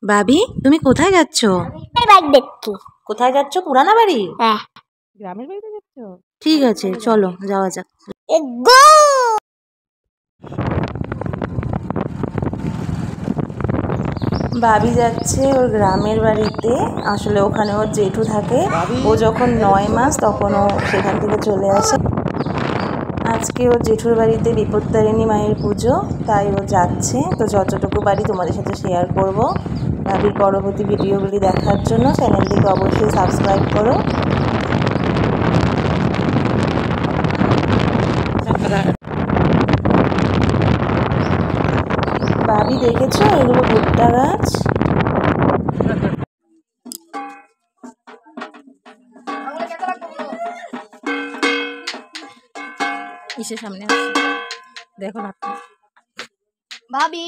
ভাবি তুমি কোথায় যাচ্ছ? বাড়ি দেখছি। কোথায় যাচ্ছ? পুরানা বাড়ি? হ্যাঁ। গ্রামের বাড়িতে যাচ্ছ? ঠিক আছে চলো যাওয়া যাক। গো। ভাবি যাচ্ছে ওর গ্রামের বাড়িতে। আসলে ওখানে ওর জেঠু থাকে। ও যখন 9 মাস তখন ও সেখান থেকে চলে আসে। আজকে ওর জেঠুর বাড়িতে বিপত্তারিণী মায়ের পুজো, তাই ও যাচ্ছে। তো যতটুকু পারি তোমাদের সাথে শেয়ার করব। ভাবির পরবর্তী ভিডিওগুলি দেখার জন্য চ্যানেলটিকে অবশ্যই সাবস্ক্রাইব করো। ভাবি দেখেছো এগুলো ভুট্টা গাছ? ইসের সামনে আছে দেখো ভাবি।